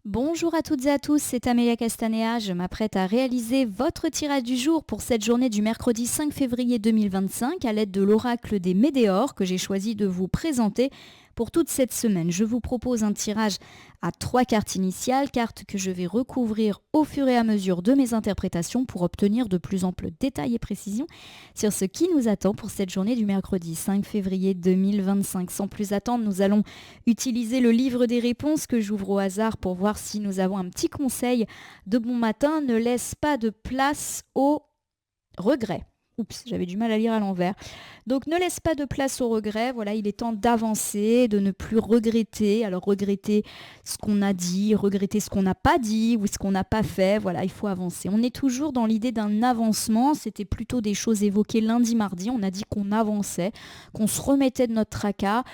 Bonjour à toutes et à tous, c'est Amélia Castanea. Je m'apprête à réaliser votre tirage du jour pour cette journée du mercredi 5 février 2025 à l'aide de l'oracle des Médéors que j'ai choisi de vous présenter pour toute cette semaine. Je vous propose un tirage à 3 cartes initiales, cartes que je vais recouvrir au fur et à mesure de mes interprétations pour obtenir de plus amples détails et précisions sur ce qui nous attend pour cette journée du mercredi 5 février 2025. Sans plus attendre, nous allons utiliser le livre des réponses que j'ouvre au hasard pour voir si nous avons un petit conseil de bon matin. Ne laisse pas de place au regret. Oups, j'avais du mal à lire à l'envers. Donc ne laisse pas de place au regret. Voilà, il est temps d'avancer, de ne plus regretter. Alors regretter ce qu'on a dit, regretter ce qu'on n'a pas dit ou ce qu'on n'a pas fait. Voilà, il faut avancer. On est toujours dans l'idée d'un avancement. C'était plutôt des choses évoquées lundi, mardi. On a dit qu'on avançait, qu'on se remettait de notre tracas,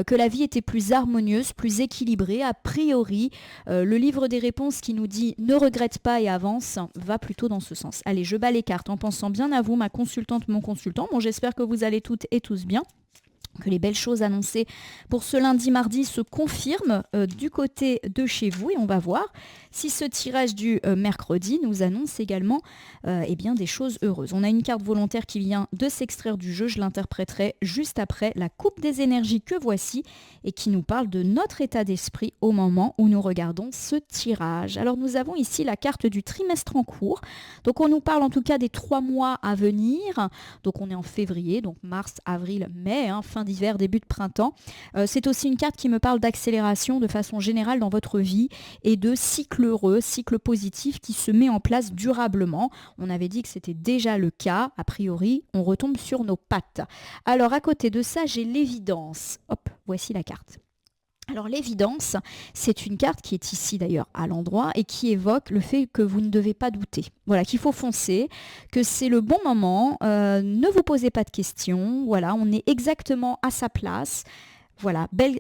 que la vie était plus harmonieuse, plus équilibrée. A priori, le livre des réponses qui nous dit ne regrette pas et avance va plutôt dans ce sens. Allez, je bats les cartes en pensant bien à vous, ma consultante, mon consultant. Bon, j'espère que vous allez toutes et tous bien, que les belles choses annoncées pour ce lundi mardi se confirment du côté de chez vous, et on va voir si ce tirage du mercredi nous annonce également eh bien, des choses heureuses. On a une carte volontaire qui vient de s'extraire du jeu, je l'interpréterai juste après la coupe des énergies que voici et qui nous parle de notre état d'esprit au moment où nous regardons ce tirage. Alors nous avons ici la carte du trimestre en cours, donc on nous parle en tout cas des 3 mois à venir, donc on est en février, donc mars, avril, mai, fin d'hiver, début de printemps. C'est aussi une carte qui me parle d'accélération de façon générale dans votre vie et de cycle heureux, cycle positif qui se met en place durablement. On avait dit que c'était déjà le cas. A priori, on retombe sur nos pattes. Alors à côté de ça, j'ai l'évidence. Hop, voici la carte. Alors l'évidence, c'est une carte qui est ici d'ailleurs à l'endroit et qui évoque le fait que vous ne devez pas douter. Voilà, qu'il faut foncer, que c'est le bon moment, ne vous posez pas de questions, voilà, on est exactement à sa place. Voilà, belle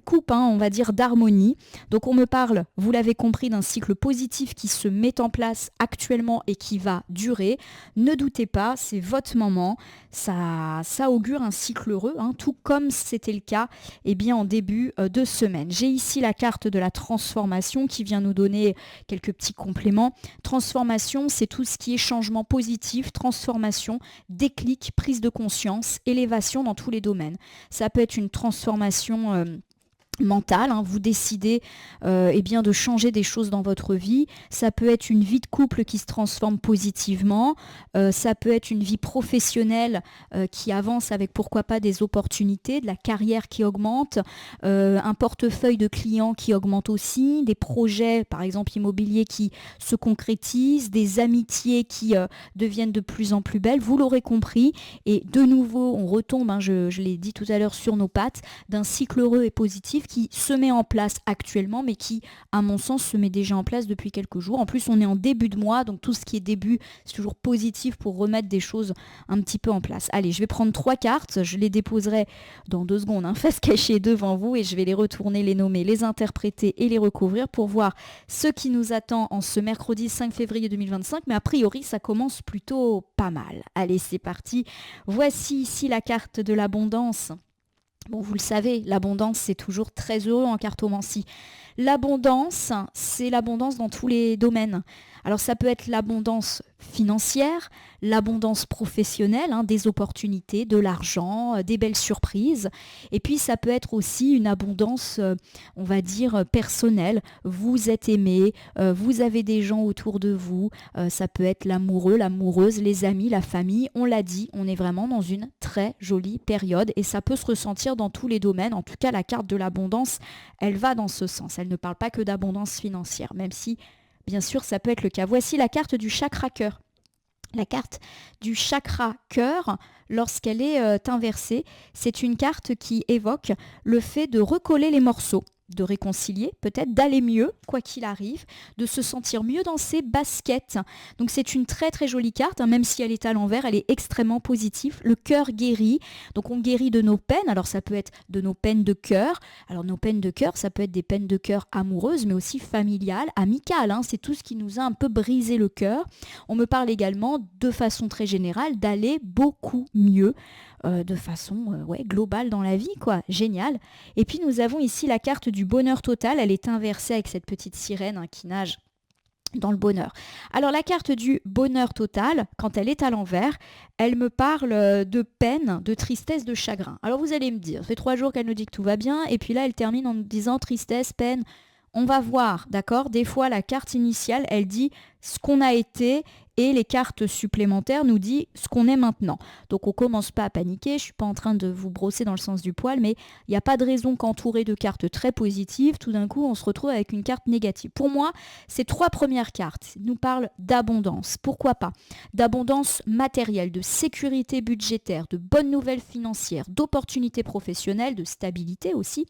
coupe, on va dire, d'harmonie. Donc on me parle, vous l'avez compris, d'un cycle positif qui se met en place actuellement et qui va durer. Ne doutez pas, c'est votre moment. Ça augure un cycle heureux, tout comme c'était le cas en début de semaine. J'ai ici la carte de la transformation qui vient nous donner quelques petits compléments. Transformation, c'est tout ce qui est changement positif, transformation, déclic, prise de conscience, élévation dans tous les domaines. Ça peut être une transformation mentale, vous décidez de changer des choses dans votre vie. Ça peut être une vie de couple qui se transforme positivement, ça peut être une vie professionnelle qui avance avec pourquoi pas des opportunités, de la carrière qui augmente, un portefeuille de clients qui augmente aussi, des projets par exemple immobiliers qui se concrétisent, des amitiés qui deviennent de plus en plus belles, vous l'aurez compris, et de nouveau on retombe, je l'ai dit tout à l'heure, sur nos pattes, d'un cycle heureux et positif qui se met en place actuellement, mais qui, à mon sens, se met déjà en place depuis quelques jours. En plus, on est en début de mois, donc tout ce qui est début, c'est toujours positif pour remettre des choses un petit peu en place. Allez, je vais prendre 3 cartes, je les déposerai dans 2 secondes, face cachée devant vous, et je vais les retourner, les nommer, les interpréter et les recouvrir pour voir ce qui nous attend en ce mercredi 5 février 2025, mais a priori, ça commence plutôt pas mal. Allez, c'est parti. Voici ici la carte de l'abondance. Bon, vous le savez, l'abondance, c'est toujours très heureux en cartomancie. L'abondance, c'est l'abondance dans tous les domaines. Alors ça peut être l'abondance financière, l'abondance professionnelle, des opportunités, de l'argent, des belles surprises. Et puis ça peut être aussi une abondance, on va dire, personnelle. Vous êtes aimé, vous avez des gens autour de vous. Ça peut être l'amoureux, l'amoureuse, les amis, la famille. On l'a dit, on est vraiment dans une très jolie période et ça peut se ressentir dans tous les domaines. En tout cas, la carte de l'abondance, elle va dans ce sens. Elle ne parle pas que d'abondance financière, même si, bien sûr, ça peut être le cas. Voici la carte du chakra cœur. La carte du chakra cœur, lorsqu'elle est inversée, c'est une carte qui évoque le fait de recoller les morceaux, de réconcilier, peut-être d'aller mieux, quoi qu'il arrive, de se sentir mieux dans ses baskets. Donc c'est une très très jolie carte, même si elle est à l'envers, elle est extrêmement positive. Le cœur guérit, donc on guérit de nos peines, alors ça peut être de nos peines de cœur. Alors nos peines de cœur, ça peut être des peines de cœur amoureuses, mais aussi familiales, amicales, c'est tout ce qui nous a un peu brisé le cœur. On me parle également, de façon très générale, d'aller beaucoup mieux. de façon globale dans la vie, quoi. Génial. Et puis nous avons ici la carte du bonheur total. Elle est inversée avec cette petite sirène qui nage dans le bonheur. Alors la carte du bonheur total, quand elle est à l'envers, elle me parle de peine, de tristesse, de chagrin. Alors vous allez me dire, ça fait 3 jours qu'elle nous dit que tout va bien, et puis là elle termine en nous disant tristesse, peine. On va voir, d'accord? Des fois la carte initiale, elle dit ce qu'on a été, et les cartes supplémentaires nous disent ce qu'on est maintenant. Donc on commence pas à paniquer, je ne suis pas en train de vous brosser dans le sens du poil, mais il n'y a pas de raison qu'entouré de cartes très positives, tout d'un coup on se retrouve avec une carte négative. Pour moi, ces 3 premières cartes nous parlent d'abondance. Pourquoi pas? D'abondance matérielle, de sécurité budgétaire, de bonnes nouvelles financières, d'opportunités professionnelles, de stabilité aussi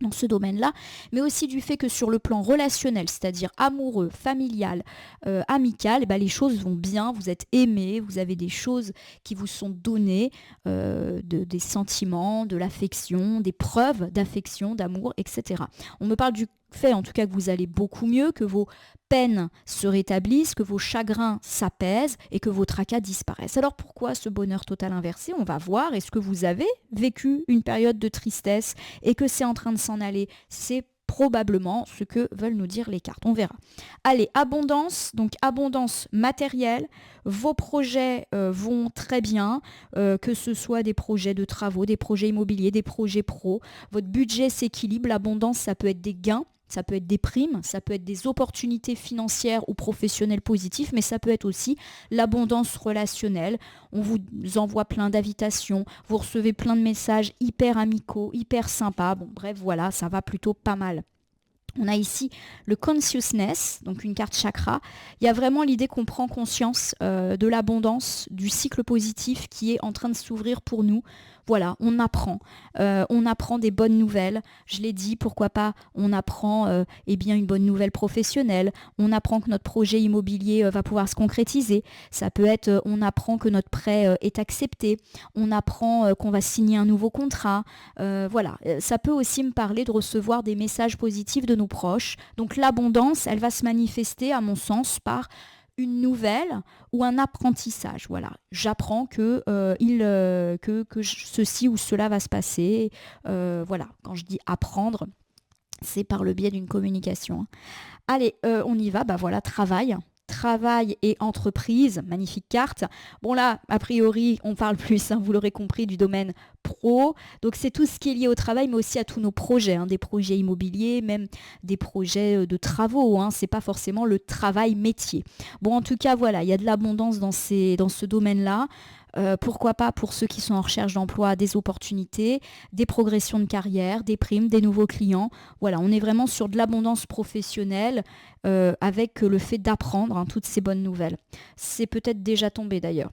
dans ce domaine-là, mais aussi du fait que sur le plan relationnel, c'est-à-dire amoureux, familial, amical, les choses vont bien, vous êtes aimé, vous avez des choses qui vous sont données, des sentiments, de l'affection, des preuves d'affection, d'amour, etc. On me parle du fait en tout cas que vous allez beaucoup mieux, que vos peines se rétablissent, que vos chagrins s'apaisent et que vos tracas disparaissent. Alors pourquoi ce bonheur total inversé? On va voir, est-ce que vous avez vécu une période de tristesse et que c'est en train de s'en aller? C'est probablement ce que veulent nous dire les cartes. On verra. Allez, abondance, donc abondance matérielle. Vos projets vont très bien, que ce soit des projets de travaux, des projets immobiliers, des projets pro. Votre budget s'équilibre. L'abondance, ça peut être des gains. Ça peut être des primes, ça peut être des opportunités financières ou professionnelles positives, mais ça peut être aussi l'abondance relationnelle. On vous envoie plein d'invitations, vous recevez plein de messages hyper amicaux, hyper sympas. Bon, bref, voilà, ça va plutôt pas mal. On a ici le consciousness, donc une carte chakra. Il y a vraiment l'idée qu'on prend conscience de l'abondance, du cycle positif qui est en train de s'ouvrir pour nous. Voilà, on apprend des bonnes nouvelles. Je l'ai dit, pourquoi pas, on apprend une bonne nouvelle professionnelle. On apprend que notre projet immobilier va pouvoir se concrétiser. Ça peut être, on apprend que notre prêt est accepté. On apprend qu'on va signer un nouveau contrat. Voilà, ça peut aussi me parler de recevoir des messages positifs de nos proches. Donc l'abondance, elle va se manifester, à mon sens, par une nouvelle ou un apprentissage. Voilà, j'apprends que ceci ou cela va se passer. Voilà, quand je dis apprendre, c'est par le biais d'une communication. Allez, on y va. Voilà, travail. Travail et entreprise, magnifique carte. Bon là, a priori, on parle plus, vous l'aurez compris, du domaine pro. Donc c'est tout ce qui est lié au travail, mais aussi à tous nos projets, des projets immobiliers, même des projets de travaux. C'est pas forcément le travail métier. Bon, en tout cas, voilà, il y a de l'abondance dans ce domaine-là. Pourquoi pas pour ceux qui sont en recherche d'emploi, des opportunités, des progressions de carrière, des primes, des nouveaux clients. Voilà, on est vraiment sur de l'abondance professionnelle avec le fait d'apprendre toutes ces bonnes nouvelles. C'est peut-être déjà tombé d'ailleurs.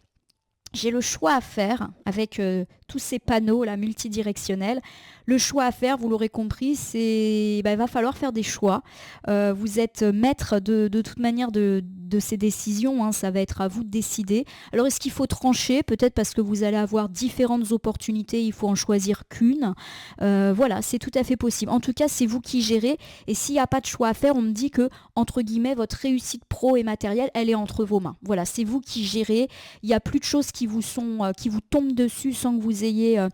J'ai le choix à faire avec tous ces panneaux là, multidirectionnels. Le choix à faire, vous l'aurez compris, c'est il va falloir faire des choix. Vous êtes maître de toute manière de ces décisions, ça va être à vous de décider. Alors est-ce qu'il faut trancher? Peut-être parce que vous allez avoir différentes opportunités, il faut en choisir qu'une. Voilà, c'est tout à fait possible. En tout cas, c'est vous qui gérez. Et s'il n'y a pas de choix à faire, on me dit que, entre guillemets, votre réussite pro et matérielle, elle est entre vos mains. Voilà, c'est vous qui gérez. Il n'y a plus de choses qui vous tombent dessus sans que vous ayez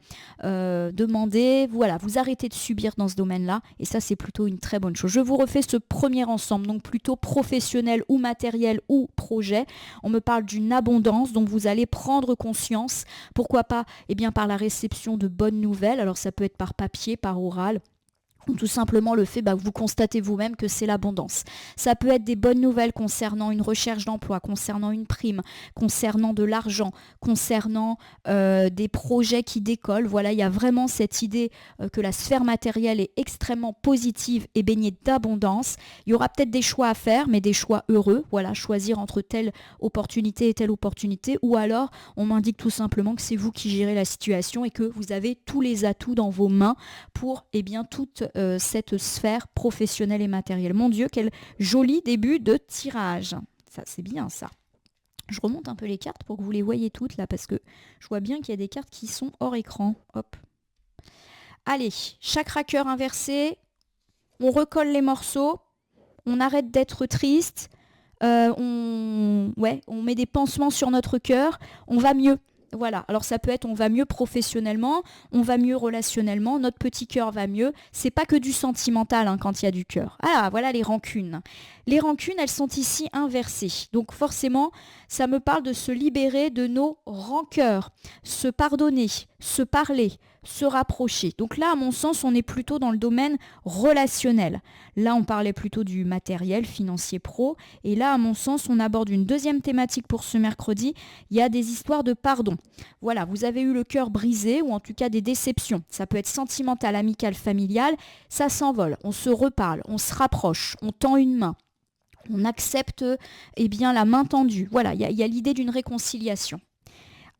demandé. Voilà, vous arrêtez de subir dans ce domaine-là. Et ça, c'est plutôt une très bonne chose. Je vous refais ce premier ensemble, donc plutôt professionnel ou matériel ou projet. On me parle d'une abondance dont vous allez prendre conscience. Pourquoi pas par la réception de bonnes nouvelles. Alors ça peut être par papier, par oral, ou tout simplement le fait que vous constatez vous-même que c'est l'abondance. Ça peut être des bonnes nouvelles concernant une recherche d'emploi, concernant une prime, concernant de l'argent, concernant des projets qui décollent. Voilà, il y a vraiment cette idée que la sphère matérielle est extrêmement positive et baignée d'abondance. Il y aura peut-être des choix à faire, mais des choix heureux. Voilà, choisir entre telle opportunité et telle opportunité. Ou alors, on m'indique tout simplement que c'est vous qui gérez la situation et que vous avez tous les atouts dans vos mains pour toute cette sphère professionnelle et matérielle. Mon Dieu, quel joli début de tirage. Ça, c'est bien ça. Je remonte un peu les cartes pour que vous les voyez toutes là, parce que je vois bien qu'il y a des cartes qui sont hors écran. Hop. Allez, chakra cœur inversé. On recolle les morceaux. On arrête d'être triste. On met des pansements sur notre cœur. On va mieux. Voilà, alors ça peut être on va mieux professionnellement, on va mieux relationnellement, notre petit cœur va mieux. C'est pas que du sentimental hein, quand il y a du cœur. Ah, voilà les rancunes. Les rancunes, elles sont ici inversées. Donc forcément, ça me parle de se libérer de nos rancœurs, se pardonner, se parler, se rapprocher. Donc là, à mon sens, on est plutôt dans le domaine relationnel. Là, on parlait plutôt du matériel, financier, pro. Et là, à mon sens, on aborde une deuxième thématique pour ce mercredi. Il y a des histoires de pardon. Voilà, vous avez eu le cœur brisé ou en tout cas des déceptions. Ça peut être sentimental, amical, familial. Ça s'envole, on se reparle, on se rapproche, on tend une main. On accepte la main tendue. Voilà, il y a l'idée d'une réconciliation.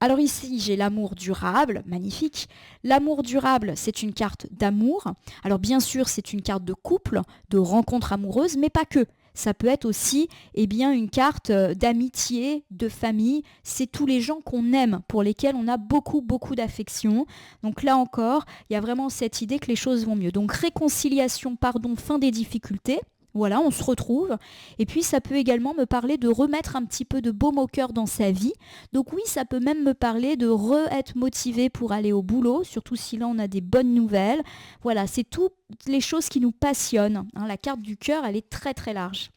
Alors ici, j'ai l'amour durable, magnifique. L'amour durable, c'est une carte d'amour. Alors bien sûr, c'est une carte de couple, de rencontre amoureuse, mais pas que. Ça peut être aussi une carte d'amitié, de famille. C'est tous les gens qu'on aime, pour lesquels on a beaucoup, beaucoup d'affection. Donc là encore, il y a vraiment cette idée que les choses vont mieux. Donc réconciliation, pardon, fin des difficultés. Voilà, on se retrouve. Et puis, ça peut également me parler de remettre un petit peu de baume au cœur dans sa vie. Donc oui, ça peut même me parler de être motivé pour aller au boulot, surtout si là, on a des bonnes nouvelles. Voilà, c'est toutes les choses qui nous passionnent. Hein, la carte du cœur, elle est très, très large.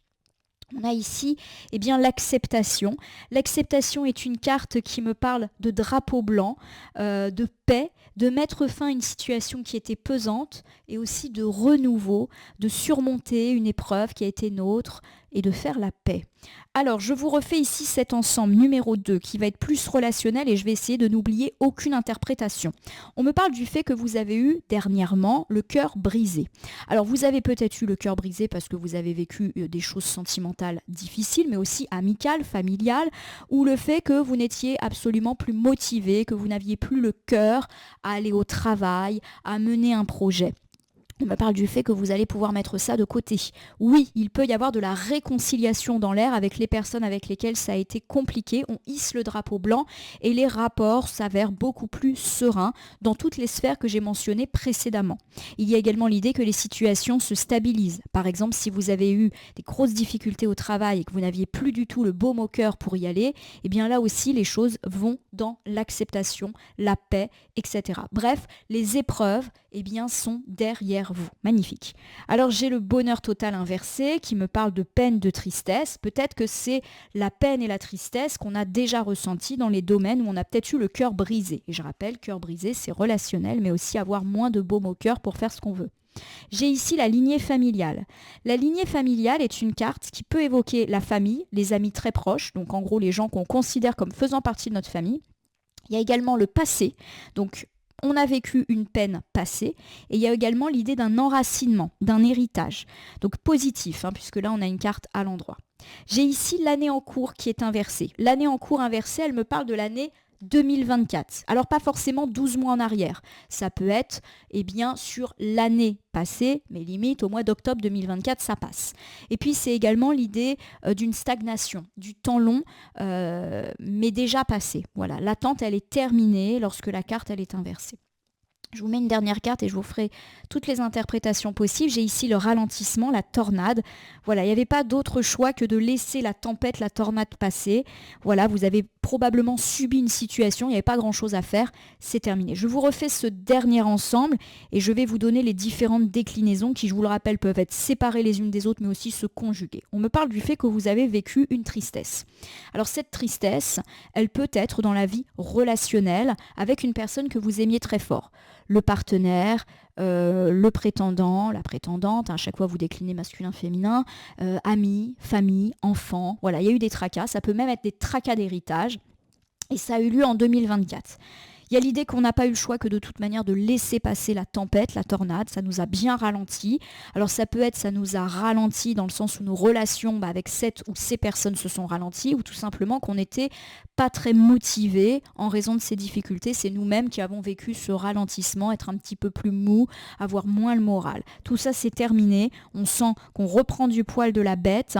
On a ici l'acceptation. L'acceptation est une carte qui me parle de drapeau blanc, de paix, de mettre fin à une situation qui était pesante et aussi de renouveau, de surmonter une épreuve qui a été nôtre et de faire la paix. Alors, je vous refais ici cet ensemble numéro 2 qui va être plus relationnel et je vais essayer de n'oublier aucune interprétation. On me parle du fait que vous avez eu dernièrement le cœur brisé. Alors, vous avez peut-être eu le cœur brisé parce que vous avez vécu des choses sentimentales difficiles, mais aussi amicales, familiales, ou le fait que vous n'étiez absolument plus motivé, que vous n'aviez plus le cœur à aller au travail, à mener un projet. On me parle du fait que vous allez pouvoir mettre ça de côté. Oui, il peut y avoir de la réconciliation dans l'air avec les personnes avec lesquelles ça a été compliqué. On hisse le drapeau blanc et les rapports s'avèrent beaucoup plus sereins dans toutes les sphères que j'ai mentionnées précédemment. Il y a également l'idée que les situations se stabilisent. Par exemple, si vous avez eu des grosses difficultés au travail et que vous n'aviez plus du tout le baume au cœur pour y aller, eh bien là aussi, les choses vont dans l'acceptation, la paix, etc. Bref, les épreuves sont derrière vous. Magnifique. Alors j'ai le bonheur total inversé qui me parle de peine, de tristesse. Peut-être que c'est la peine et la tristesse qu'on a déjà ressenties dans les domaines où on a peut-être eu le cœur brisé. Et je rappelle, cœur brisé, c'est relationnel, mais aussi avoir moins de baume au cœur pour faire ce qu'on veut. J'ai ici la lignée familiale. La lignée familiale est une carte qui peut évoquer la famille, les amis très proches, donc en gros les gens qu'on considère comme faisant partie de notre famille. Il y a également le passé, donc on a vécu une peine passée, et il y a également l'idée d'un enracinement, d'un héritage, donc positif, puisque là on a une carte à l'endroit. J'ai ici l'année en cours qui est inversée. L'année en cours inversée, elle me parle de l'année 2024. Alors pas forcément 12 mois en arrière. Ça peut être sur l'année passée, mais limite au mois d'octobre 2024, ça passe. Et puis c'est également l'idée d'une stagnation, du temps long, mais déjà passé. Voilà, l'attente, elle est terminée lorsque la carte, elle est inversée. Je vous mets une dernière carte et je vous ferai toutes les interprétations possibles. J'ai ici le ralentissement, la tornade. Voilà, il n'y avait pas d'autre choix que de laisser la tempête, la tornade passer. Voilà, vous avez probablement subi une situation, il n'y avait pas grand-chose à faire, c'est terminé. Je vous refais ce dernier ensemble et je vais vous donner les différentes déclinaisons qui, je vous le rappelle, peuvent être séparées les unes des autres, mais aussi se conjuguer. On me parle du fait que vous avez vécu une tristesse. Alors cette tristesse, elle peut être dans la vie relationnelle avec une personne que vous aimiez très fort. Le partenaire, le prétendant, la prétendante, à chaque fois vous déclinez masculin, féminin, amis, famille, enfants, voilà, il y a eu des tracas, ça peut même être des tracas d'héritage, et ça a eu lieu en 2024. Il y a l'idée qu'on n'a pas eu le choix que de toute manière de laisser passer la tempête, la tornade, ça nous a bien ralenti. Alors ça peut être, ça nous a ralenti dans le sens où nos relations avec cette ou ces personnes se sont ralenties, ou tout simplement qu'on n'était pas très motivés en raison de ces difficultés. C'est nous-mêmes qui avons vécu ce ralentissement, être un petit peu plus mou, avoir moins le moral. Tout ça c'est terminé, on sent qu'on reprend du poil de la bête.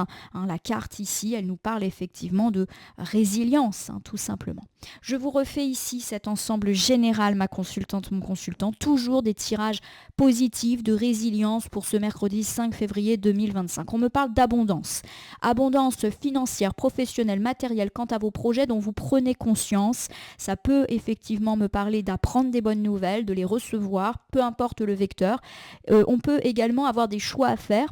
La carte ici, elle nous parle effectivement de résilience, tout simplement. Je vous refais ici cet ensemble général, ma consultante, mon consultant, toujours des tirages positifs de résilience pour ce mercredi 5 février 2025. On me parle d'abondance. Abondance financière, professionnelle, matérielle quant à vos projets dont vous vous prenez conscience. Ça peut effectivement me parler d'apprendre des bonnes nouvelles, de les recevoir, peu importe le vecteur. On peut également avoir des choix à faire.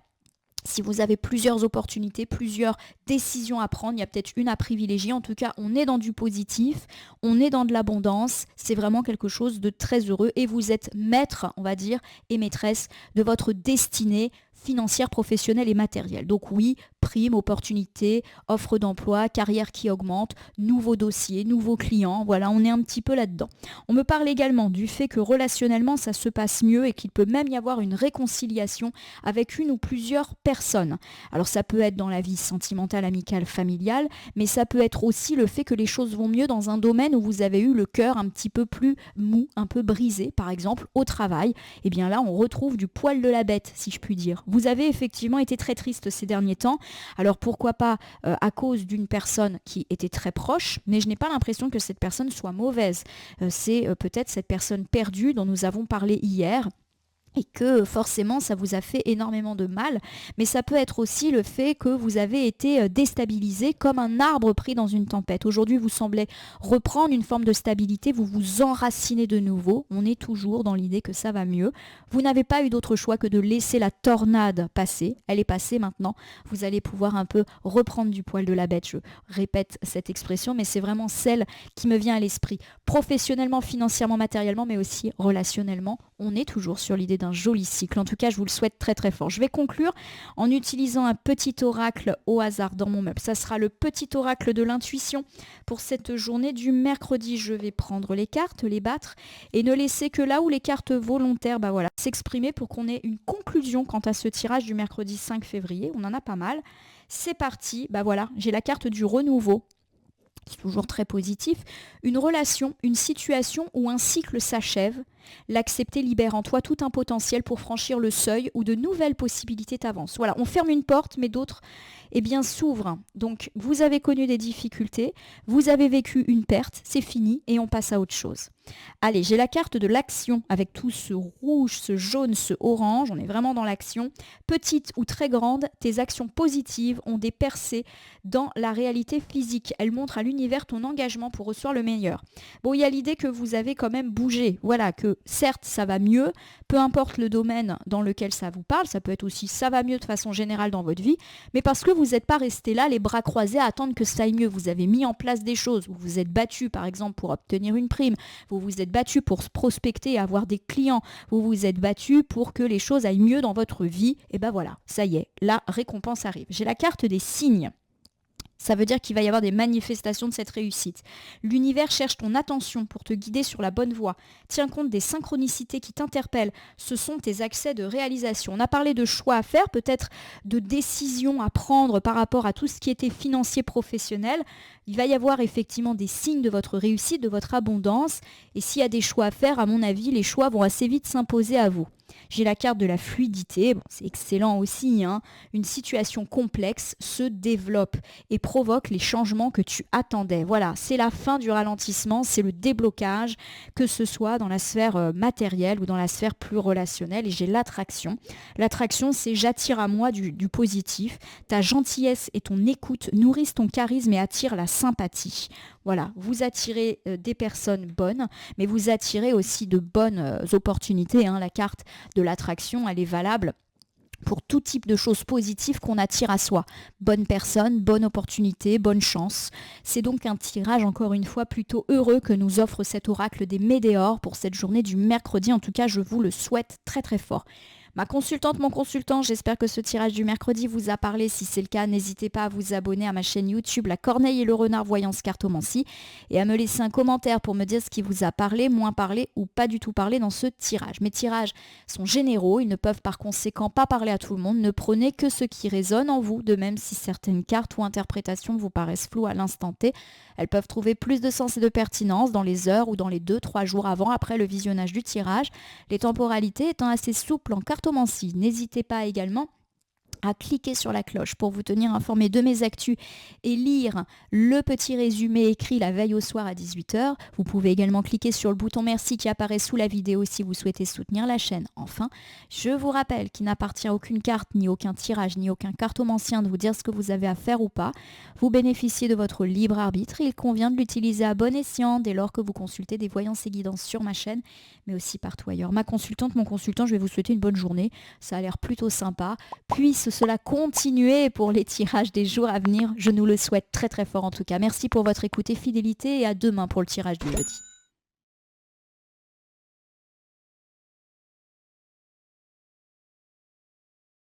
Si vous avez plusieurs opportunités, plusieurs décisions à prendre, il y a peut-être une à privilégier. En tout cas, on est dans du positif, on est dans de l'abondance. C'est vraiment quelque chose de très heureux et vous êtes maître, on va dire, et maîtresse de votre destinée financière, professionnelle et matérielle. Donc oui, prime, opportunité, offre d'emploi, carrière qui augmente, nouveaux dossiers, nouveaux clients, voilà, on est un petit peu là-dedans. On me parle également du fait que relationnellement ça se passe mieux et qu'il peut même y avoir une réconciliation avec une ou plusieurs personnes. Alors ça peut être dans la vie sentimentale, amicale, familiale, mais ça peut être aussi le fait que les choses vont mieux dans un domaine où vous avez eu le cœur un petit peu plus mou, un peu brisé, par exemple au travail. Et bien là, on retrouve du poil de la bête, si je puis dire. Vous avez effectivement été très triste ces derniers temps. Alors pourquoi pas à cause d'une personne qui était très proche, mais je n'ai pas l'impression que cette personne soit mauvaise. C'est peut-être cette personne perdue dont nous avons parlé hier. Et que forcément ça vous a fait énormément de mal, mais ça peut être aussi le fait que vous avez été déstabilisé comme un arbre pris dans une tempête. Aujourd'hui vous semblez reprendre une forme de stabilité, vous vous enracinez de nouveau, on est toujours dans l'idée que ça va mieux. Vous n'avez pas eu d'autre choix que de laisser la tornade passer, elle est passée maintenant, vous allez pouvoir un peu reprendre du poil de la bête, je répète cette expression, mais c'est vraiment celle qui me vient à l'esprit. Professionnellement, financièrement, matériellement, mais aussi relationnellement, on est toujours sur l'idée d'un joli cycle. En tout cas, je vous le souhaite très très fort. Je vais conclure en utilisant un petit oracle au hasard dans mon meuble. Ça sera le petit oracle de l'intuition pour cette journée du mercredi. Je vais prendre les cartes, les battre et ne laisser que là où les cartes volontaires s'exprimer pour qu'on ait une conclusion quant à ce tirage du mercredi 5 février. On en a pas mal. C'est parti. J'ai la carte du renouveau. C'est toujours très positif, une relation, une situation où un cycle s'achève. L'accepter libère en toi tout un potentiel pour franchir le seuil où de nouvelles possibilités t'avancent. Voilà, on ferme une porte, mais d'autres s'ouvrent. Donc, vous avez connu des difficultés, vous avez vécu une perte, c'est fini et on passe à autre chose. Allez, j'ai la carte de l'action avec tout ce rouge, ce jaune, ce orange. On est vraiment dans l'action. Petite ou très grande, tes actions positives ont des percées dans la réalité physique. Elles montrent à l'univers ton engagement pour recevoir le meilleur. Bon, il y a l'idée que vous avez quand même bougé. Voilà, que certes, ça va mieux, peu importe le domaine dans lequel ça vous parle. Ça peut être aussi ça va mieux de façon générale dans votre vie, mais parce que vous n'êtes pas resté là, les bras croisés, à attendre que ça aille mieux. Vous avez mis en place des choses. Vous vous êtes battu, par exemple, pour obtenir une prime. Vous vous êtes battu pour se prospecter et avoir des clients. Vous vous êtes battu pour que les choses aillent mieux dans votre vie. Et ben voilà, ça y est, la récompense arrive. J'ai la carte des signes. Ça veut dire qu'il va y avoir des manifestations de cette réussite. L'univers cherche ton attention pour te guider sur la bonne voie. Tiens compte des synchronicités qui t'interpellent. Ce sont tes accès de réalisation. On a parlé de choix à faire, peut-être de décisions à prendre par rapport à tout ce qui était financier, professionnel. Il va y avoir effectivement des signes de votre réussite, de votre abondance. Et s'il y a des choix à faire, à mon avis, les choix vont assez vite s'imposer à vous. J'ai la carte de la fluidité, c'est excellent aussi, hein. Une situation complexe se développe et provoque les changements que tu attendais. Voilà, c'est la fin du ralentissement, c'est le déblocage, que ce soit dans la sphère matérielle ou dans la sphère plus relationnelle. Et j'ai l'attraction. L'attraction, c'est j'attire à moi du positif. Ta gentillesse et ton écoute nourrissent ton charisme et attirent la sympathie. Voilà, vous attirez des personnes bonnes, mais vous attirez aussi de bonnes opportunités, hein. La carte de l'attraction, elle est valable pour tout type de choses positives qu'on attire à soi. Bonne personne, bonne opportunité, bonne chance. C'est donc un tirage, encore une fois, plutôt heureux que nous offre cet oracle des Médéors pour cette journée du mercredi. En tout cas, je vous le souhaite très très fort. Ma consultante, mon consultant, j'espère que ce tirage du mercredi vous a parlé. Si c'est le cas, n'hésitez pas à vous abonner à ma chaîne YouTube La Corneille et le Renard Voyance Cartomancie et à me laisser un commentaire pour me dire ce qui vous a parlé, moins parlé ou pas du tout parlé dans ce tirage. Mes tirages sont généraux, ils ne peuvent par conséquent pas parler à tout le monde. Ne prenez que ce qui résonne en vous, de même si certaines cartes ou interprétations vous paraissent floues à l'instant T. Elles peuvent trouver plus de sens et de pertinence dans les heures ou dans les 2-3 jours après le visionnage du tirage. Les temporalités étant assez souples en cartomancie. N'hésitez pas également à cliquer sur la cloche pour vous tenir informé de mes actus et lire le petit résumé écrit la veille au soir à 18h. Vous pouvez également cliquer sur le bouton merci qui apparaît sous la vidéo si vous souhaitez soutenir la chaîne. Enfin, je vous rappelle qu'il n'appartient à aucune carte, ni aucun tirage, ni aucun cartomancien de vous dire ce que vous avez à faire ou pas. Vous bénéficiez de votre libre arbitre et il convient de l'utiliser à bon escient dès lors que vous consultez des voyances et guidances sur ma chaîne, mais aussi partout ailleurs. Ma consultante, mon consultant, je vais vous souhaiter une bonne journée. Ça a l'air plutôt sympa. Puisse cela continuer pour les tirages des jours à venir. Je nous le souhaite très très fort en tout cas. Merci pour votre écoute et fidélité et à demain pour le tirage du jeudi.